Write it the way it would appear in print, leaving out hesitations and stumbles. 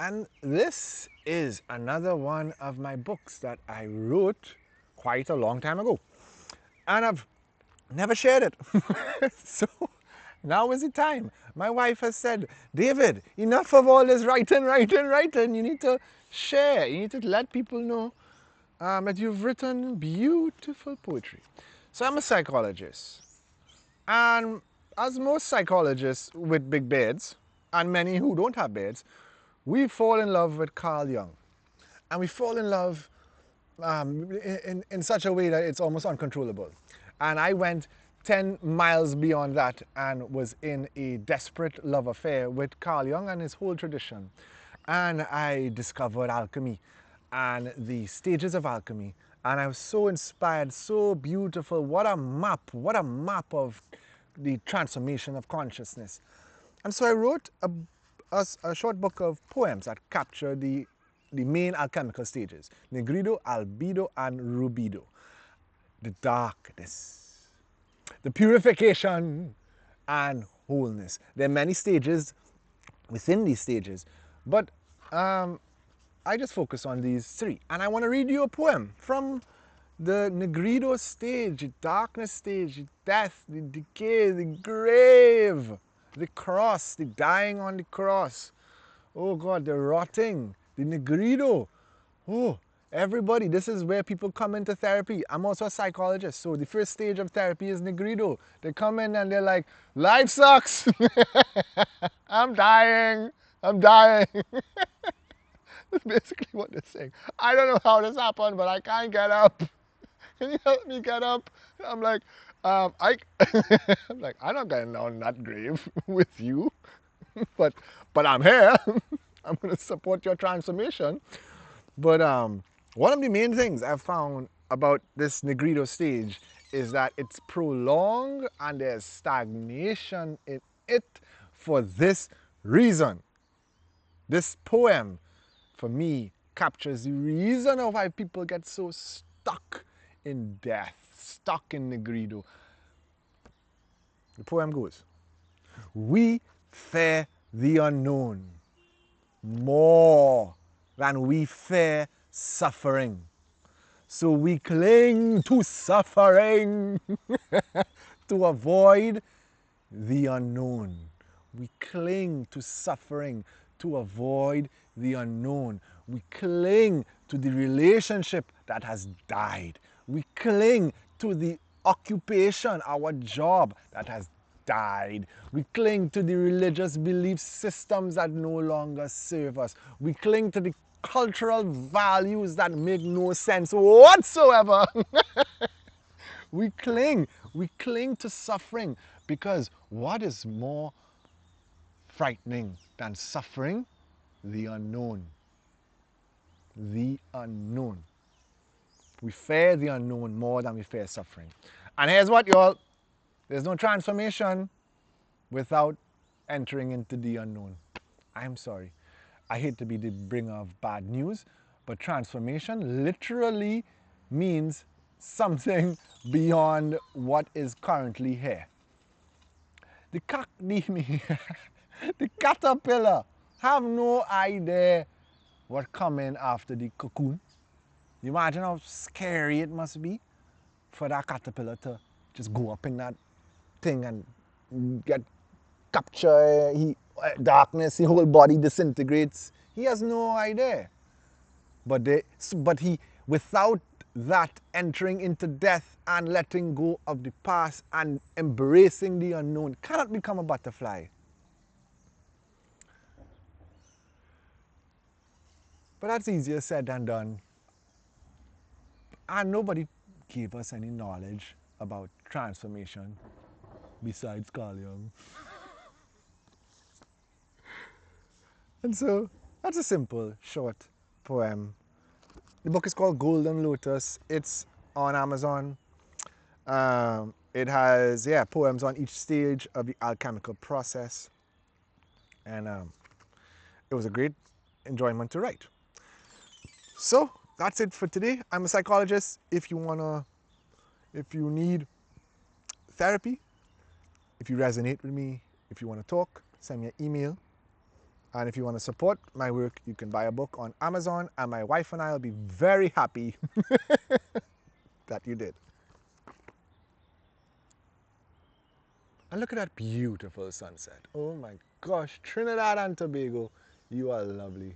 And this is another one of my books that I wrote quite a long time ago. And I've never shared it. So now is the time. My wife has said, David, enough of all this writing, writing, writing. You need to share. You need to let people know that you've written beautiful poetry. So I'm a psychologist. And as most psychologists with big beards, and many who don't have beards, we fall in love with Carl Jung. And we fall in love in such a way that it's almost uncontrollable. And I went 10 miles beyond that and was in a desperate love affair with Carl Jung and his whole tradition. And I discovered alchemy and the stages of alchemy. And I was so inspired, so beautiful. What a map of the transformation of consciousness. And so I wrote a short book of poems that capture the main alchemical stages: nigredo, albedo, and rubedo. The darkness, the purification, and wholeness. There are many stages within these stages, but I just focus on these three. And I want to read you a poem from the nigredo stage, the darkness stage, the death, the decay, the grave, the cross, the dying on the cross. Oh God, the rotting, the nigredo. Oh, everybody, this is where people come into therapy. I'm also a psychologist, so the first stage of therapy is nigredo. They come in and they're like, life sucks. I'm dying. I'm dying. That's basically what they're saying. I don't know how this happened, but I can't get up. Can you help me get up? I'm like, I'm like, I'm not getting down that grave with you, but I'm here. I'm going to support your transformation. But one of the main things I've found about this nigredo stage is that it's prolonged and there's stagnation in it for this reason. This poem, for me, captures the reason of why people get so stuck in death, stuck in nigredo. The poem goes, we fear the unknown more than we fear suffering. So we cling to suffering to avoid the unknown. We cling to suffering to avoid the unknown. We cling to the relationship that has died. We cling to the occupation, our job that has died. We cling to the religious belief systems that no longer serve us. We cling to the cultural values that make no sense whatsoever. we cling to suffering, because what is more frightening than suffering? The unknown. The unknown. We fear the unknown more than we fear suffering. And here's what, y'all. There's no transformation without entering into the unknown. I'm sorry. I hate to be the bringer of bad news, but transformation literally means something beyond what is currently here. The the caterpillar have no idea what's coming after the cocoon. You imagine how scary it must be for that caterpillar to just go up in that thing and get captured. Darkness, his whole body disintegrates. He has no idea. But he, without that entering into death and letting go of the past and embracing the unknown, cannot become a butterfly. But that's easier said than done. And nobody gave us any knowledge about transformation besides Carl Jung. And so that's a simple, short poem. The book is called Golden Lotus. It's on Amazon. It has poems on each stage of the alchemical process. And it was a great enjoyment to write. So that's it for today. I'm a psychologist. If you need therapy, if you resonate with me, if you want to talk, send me an email. And if you want to support my work, you can buy a book on Amazon, and my wife and I will be very happy that you did. And look at that beautiful sunset. Oh my gosh, Trinidad and Tobago, you are lovely.